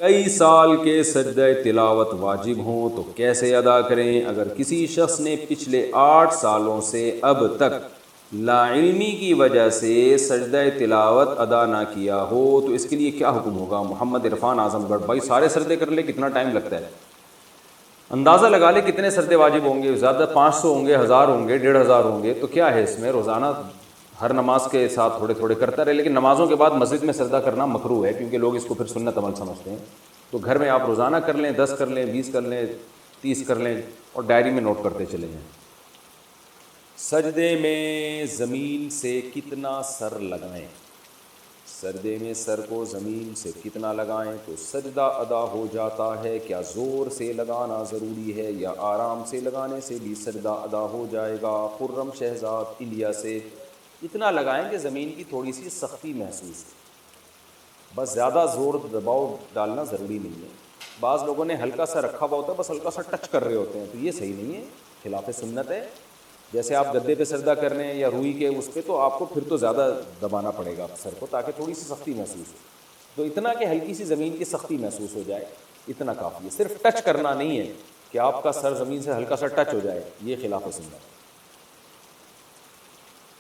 کئی سال کے سجدہ تلاوت واجب ہوں تو کیسے ادا کریں؟ اگر کسی شخص نے پچھلے 8 سالوں سے اب تک لا علمی کی وجہ سے سجدہ تلاوت ادا نہ کیا ہو تو اس کے لیے کیا حکم ہوگا؟ محمد عرفان اعظم گڑھ. بھائی سارے سجدے کر لے کتنا ٹائم لگتا ہے؟ اندازہ لگا لے کتنے سجدے واجب ہوں گے. زیادہ 500 ہوں گے، 1000 ہوں گے، 1500 ہوں گے. تو کیا ہے اس میں؟ روزانہ ہر نماز کے ساتھ تھوڑے تھوڑے کرتا رہے. لیکن نمازوں کے بعد مسجد میں سجدہ کرنا مکروہ ہے کیونکہ لوگ اس کو پھر سنت عمل سمجھتے ہیں. تو گھر میں آپ روزانہ کر لیں، 10 کر لیں، 20 کر لیں، 30 کر لیں اور ڈائری میں نوٹ کرتے چلے جائیں. سجدے میں زمین سے کتنا سر لگائیں؟ سجدے میں سر کو زمین سے کتنا لگائیں تو سجدہ ادا ہو جاتا ہے؟ کیا زور سے لگانا ضروری ہے یا آرام سے لگانے سے بھی سجدہ ادا ہو جائے گا؟ خرم شہزاد انڈیا سے. اتنا لگائیں کہ زمین کی تھوڑی سی سختی محسوس ہو، بس زیادہ زور دباؤ ڈالنا ضروری نہیں ہے. بعض لوگوں نے ہلکا سا رکھا ہوا ہوتا ہے، بس ہلکا سا ٹچ کر رہے ہوتے ہیں، تو یہ صحیح نہیں ہے، خلاف سنت ہے. جیسے آپ گدے پہ سجدہ کر رہے ہیں یا روئی کے اس پہ، تو آپ کو پھر تو زیادہ دبانا پڑے گا سر کو تاکہ تھوڑی سی سختی محسوس ہو. تو اتنا کہ ہلکی سی زمین کی سختی محسوس ہو جائے، اتنا کافی ہے. صرف ٹچ کرنا نہیں ہے کہ آپ کا سر زمین سے ہلکا سا ٹچ ہو جائے، یہ خلاف سنت ہے.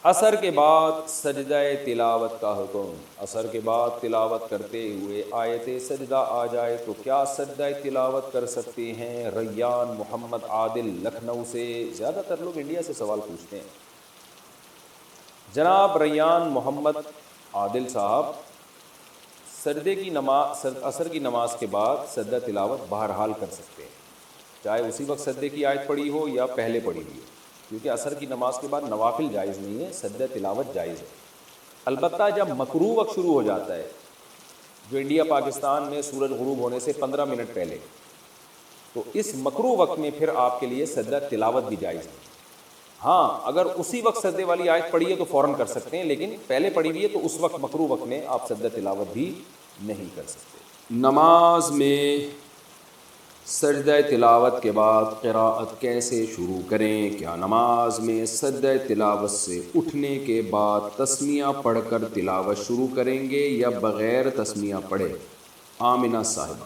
عصر کے بعد سجدہ تلاوت کا حکم. عصر کے بعد تلاوت کرتے ہوئے آیت سجدہ آ جائے تو کیا سجدہ تلاوت کر سکتے ہیں؟ ریان محمد عادل لکھنؤ سے. زیادہ تر لوگ انڈیا سے سوال پوچھتے ہیں. جناب ریان محمد عادل صاحب، سجدے کی نماز، عصر کی نماز کے بعد سجدہ تلاوت بہرحال کر سکتے ہیں، چاہے اسی وقت سجدے کی آیت پڑھی ہو یا پہلے پڑھی ہوئی ہو، کیونکہ عصر کی نماز کے بعد نوافل جائز نہیں ہے، سجدہ تلاوت جائز ہے. البتہ جب مکروہ وقت شروع ہو جاتا ہے، جو انڈیا پاکستان میں سورج غروب ہونے سے 15 منٹ پہلے، تو اس مکروہ وقت میں پھر آپ کے لیے سجدہ تلاوت بھی جائز ہے. ہاں اگر اسی وقت سجدے والی آیت پڑھی ہے تو فوراً کر سکتے ہیں، لیکن پہلے پڑھی ہوئی ہے تو اس وقت مکروہ وقت میں آپ سجدہ تلاوت بھی نہیں کر سکتے. نماز میں سجدہ تلاوت کے بعد قراءت کیسے شروع کریں؟ کیا نماز میں سجدہ تلاوت سے اٹھنے کے بعد تسمیہ پڑھ کر تلاوت شروع کریں گے یا بغیر تسمیہ پڑھے؟ آمنہ صاحبہ،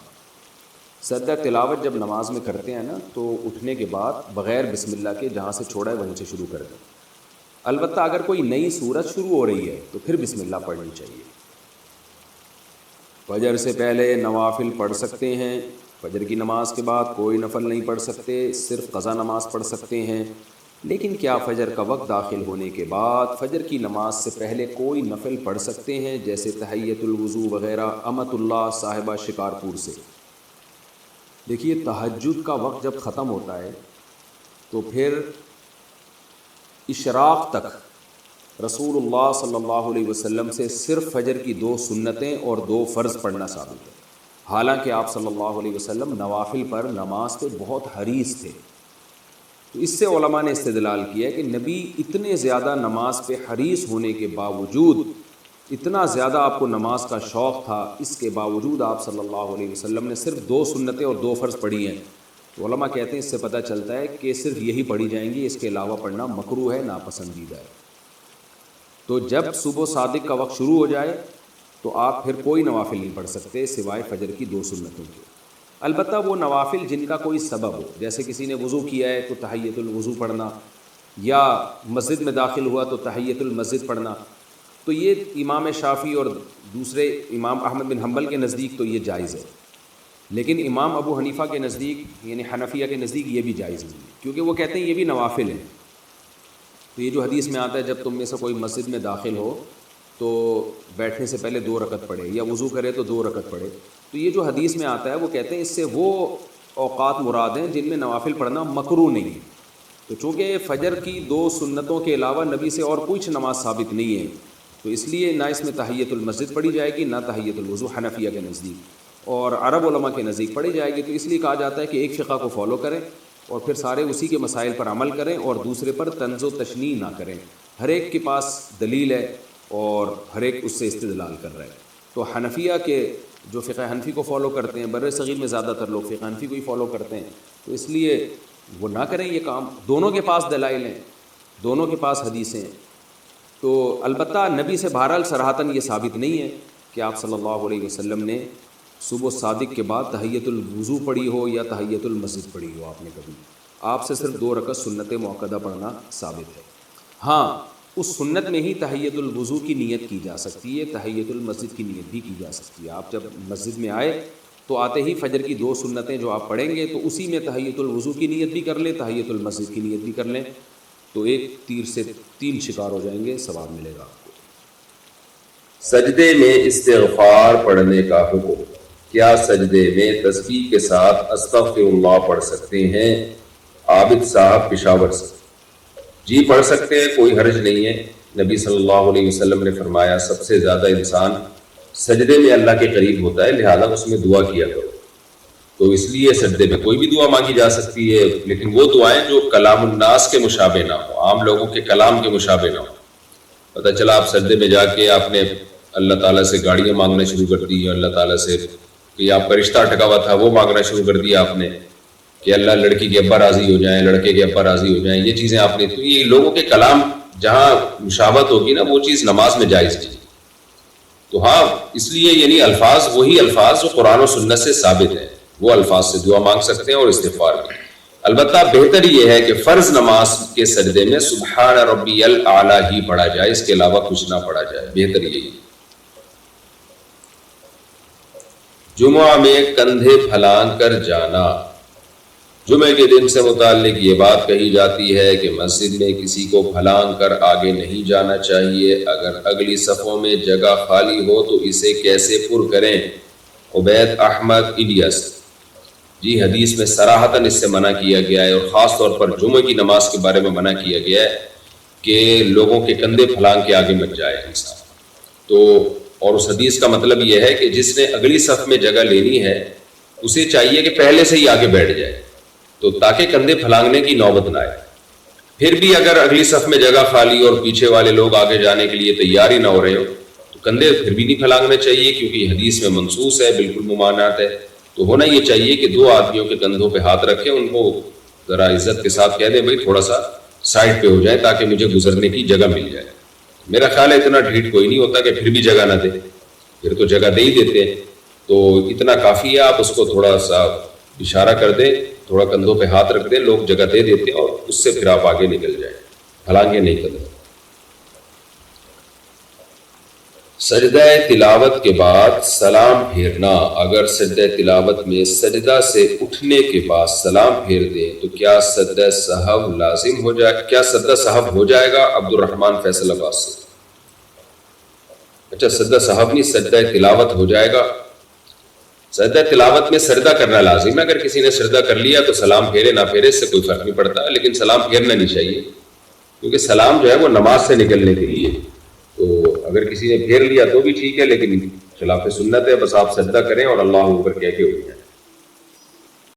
سجدہ تلاوت جب نماز میں کرتے ہیں نا تو اٹھنے کے بعد بغیر بسم اللہ کے جہاں سے چھوڑا ہے وہیں سے شروع کر دیں. البتہ اگر کوئی نئی سورت شروع ہو رہی ہے تو پھر بسم اللہ پڑھنی چاہیے. فجر سے پہلے نوافل پڑھ سکتے ہیں. فجر کی نماز کے بعد کوئی نفل نہیں پڑھ سکتے، صرف قضا نماز پڑھ سکتے ہیں. لیکن کیا فجر کا وقت داخل ہونے کے بعد فجر کی نماز سے پہلے کوئی نفل پڑھ سکتے ہیں، جیسے تحیۃ الوضو وغیرہ؟ امت اللہ صاحبہ شکارپور سے. دیکھیے تہجد کا وقت جب ختم ہوتا ہے تو پھر اشراق تک رسول اللہ صلی اللہ علیہ وسلم سے صرف فجر کی 2 سنتیں اور 2 فرض پڑھنا ثابت ہے. حالانکہ آپ صلی اللہ علیہ وسلم نوافل پر نماز پہ بہت حریص تھے. تو اس سے علماء نے استدلال کیا کہ نبی اتنے زیادہ نماز پہ حریص ہونے کے باوجود، اتنا زیادہ آپ کو نماز کا شوق تھا، اس کے باوجود آپ صلی اللہ علیہ وسلم نے صرف 2 سنتیں اور 2 فرض پڑھی ہیں. تو علماء کہتے ہیں اس سے پتہ چلتا ہے کہ صرف یہی پڑھی جائیں گی، اس کے علاوہ پڑھنا مکروہ ہے، ناپسندیدہ ہے. تو جب صبح صادق کا وقت شروع ہو جائے تو آپ پھر کوئی نوافل نہیں پڑھ سکتے سوائے فجر کی 2 سنتوں کے. البتہ وہ نوافل جن کا کوئی سبب ہو، جیسے کسی نے وضو کیا ہے تو تحیۃ الوضو پڑھنا، یا مسجد میں داخل ہوا تو تحیۃ المسجد پڑھنا، تو یہ امام شافعی اور دوسرے امام احمد بن حنبل کے نزدیک تو یہ جائز ہے. لیکن امام ابو حنیفہ کے نزدیک، یعنی حنفیہ کے نزدیک، یہ بھی جائز نہیں ہے، کیونکہ وہ کہتے ہیں یہ بھی نوافل ہیں. تو یہ جو حدیث میں آتا ہے جب تم میں سے کوئی مسجد میں داخل ہو تو بیٹھنے سے پہلے 2 رکعت پڑھے، یا وضو کرے تو 2 رکعت پڑھے، تو یہ جو حدیث میں آتا ہے وہ کہتے ہیں اس سے وہ اوقات مراد ہیں جن میں نوافل پڑھنا مکروہ نہیں ہے. تو چونکہ فجر کی 2 سنتوں کے علاوہ نبی سے اور کچھ نماز ثابت نہیں ہے، تو اس لیے نہ اس میں تحیۃ المسجد پڑھی جائے گی، نہ تحیۃ الوضو حنفیہ کے نزدیک، اور عرب علماء کے نزدیک پڑھی جائے گی. تو اس لیے کہا جاتا ہے کہ ایک فقہ کو فالو کریں اور پھر سارے اسی کے مسائل پر عمل کریں اور دوسرے پر طنز و تشنیع نہ کریں. ہر ایک کے پاس دلیل ہے اور ہر ایک اس سے استدلال کر رہا ہے. تو حنفیہ کے جو فقہ حنفی کو فالو کرتے ہیں، بر صغیر میں زیادہ تر لوگ فقہ حنفی کو ہی فالو کرتے ہیں، تو اس لیے وہ نہ کریں یہ کام. دونوں کے پاس دلائل ہیں، دونوں کے پاس حدیثیں ہیں. تو البتہ نبی سے بہرحال صراحتاً یہ ثابت نہیں ہے کہ آپ صلی اللہ علیہ وسلم نے صبح صادق کے بعد تحیۃ الوضو پڑھی ہو یا تحیۃ المسجد پڑھی ہو آپ نے کبھی، آپ سے صرف 2 رکعت سنت مؤکدہ پڑھنا ثابت ہے۔ ہاں اس سنت میں ہی تحیۃ الوضو کی نیت کی جا سکتی ہے، تحیۃ المسجد کی نیت بھی کی جا سکتی ہے۔ آپ جب مسجد میں آئے تو آتے ہی فجر کی 2 سنتیں جو آپ پڑھیں گے تو اسی میں تحیۃ الوضو کی نیت بھی کر لیں، تحیۃ المسجد کی نیت بھی کر لیں، تو ایک تیر سے 3 شکار ہو جائیں گے، ثواب ملے گا آپ کو۔ سجدے میں استغفار پڑھنے کا حکم، کیا سجدے میں تسبیح کے ساتھ استغفر اللہ پڑھ سکتے ہیں؟ عابد صاحب پشاور سے۔ جی پڑھ سکتے ہیں، کوئی حرج نہیں ہے۔ نبی صلی اللہ علیہ وسلم نے فرمایا سب سے زیادہ انسان سجدے میں اللہ کے قریب ہوتا ہے، لہذا اس میں دعا کیا کرو۔ تو اس لیے سجدے میں کوئی بھی دعا مانگی جا سکتی ہے، لیکن وہ دعائیں جو کلام الناس کے مشابہ نہ ہو، عام لوگوں کے کلام کے مشابہ نہ ہو۔ پتہ چلا آپ سجدے میں جا کے آپ نے اللہ تعالیٰ سے گاڑیاں مانگنا شروع کر دی، اللہ تعالیٰ سے کہ آپ کا رشتہ اٹکا ہوا تھا وہ مانگنا شروع کر دیا آپ نے، کہ اللہ لڑکی کے ابا راضی ہو جائیں، لڑکے کے ابا راضی ہو جائیں، یہ چیزیں آپ نے، تو یہ لوگوں کے کلام جہاں مشابہت ہوگی نا وہ چیز نماز میں جائز نہیں۔ تو ہاں اس لیے یعنی الفاظ وہی الفاظ جو قرآن و سنت سے ثابت ہیں، وہ الفاظ سے دعا مانگ سکتے ہیں اور استغفار بھی۔ البتہ بہتر یہ ہے کہ فرض نماز کے سجدے میں سبحان ربی الاعلیٰ ہی پڑھا جائے، اس کے علاوہ کچھ نہ پڑھا جائے، بہتر یہی۔ جمعہ میں کندھے پھلانگ کر جانا، جمعے کے دن سے متعلق یہ بات کہی جاتی ہے کہ مسجد میں کسی کو پھلانگ کر آگے نہیں جانا چاہیے، اگر اگلی صفوں میں جگہ خالی ہو تو اسے کیسے پر کریں؟ عبید احمد انڈیا سے۔ جی حدیث میں صراحتاً اس سے منع کیا گیا ہے، اور خاص طور پر جمعے کی نماز کے بارے میں منع کیا گیا ہے کہ لوگوں کے کندھے پھلانگ کے آگے مت جائے انسان۔ تو اور اس حدیث کا مطلب یہ ہے کہ جس نے اگلی صف میں جگہ لینی ہے اسے چاہیے کہ پہلے سے ہی آگے بیٹھ جائے، تو تاکہ کندھے پھلانگنے کی نوبت نہ آئے۔ پھر بھی اگر اگلی صف میں جگہ خالی اور پیچھے والے لوگ آگے جانے کے لیے تیار ہی نہ ہو رہے ہو تو کندھے پھر بھی نہیں پھلانگنے چاہیے، کیونکہ حدیث میں منصوص ہے، بالکل ممانعت ہے۔ تو ہونا یہ چاہیے کہ 2 آدمیوں کے کندھوں پہ ہاتھ رکھیں، ان کو ذرا عزت کے ساتھ کہہ دیں بھائی تھوڑا سا سائڈ پہ ہو جائے تاکہ مجھے گزرنے کی جگہ مل جائے۔ میرا خیال ہے اتنا ڈھیٹ کوئی نہیں ہوتا کہ پھر بھی جگہ نہ دے، پھر تو جگہ دے ہی دیتے ہیں، تو اتنا کافی ہے، آپ اس کو تھوڑا سا اشارہ کر دیں، تھوڑا کندھوں پہ ہاتھ رکھ دیں، لوگ جگہ دے دیتے ہیں اور اس سے پھر آپ آگے نکل جائیں، پھلانگے نہیں کریں۔ سجدہ تلاوت کے بعد سلام پھیرنا، اگر سجدہ تلاوت میں سجدہ سے اٹھنے کے بعد سلام پھیر دیں تو کیا سجدہ سہو لازم ہو جائے، کیا سجدہ سہو ہو جائے گا؟ عبد الرحمن فیصل آباد سے۔ اچھا سجدہ سہو نہیں، سجدہ تلاوت ہو جائے گا۔ سجدہ تلاوت میں سجدہ کرنا لازم ہے، اگر کسی نے سجدہ کر لیا تو سلام پھیرے نہ پھیرے اس سے کوئی فرق نہیں پڑتا، لیکن سلام پھیرنا نہیں چاہیے، کیونکہ سلام جو ہے وہ نماز سے نکلنے کے لیے، تو اگر کسی نے پھیر لیا تو بھی ٹھیک ہے، لیکن خلاف سنت ہے، بس آپ سجدہ کریں اور اللہ اکبر کہہ کے اٹھ جائیں۔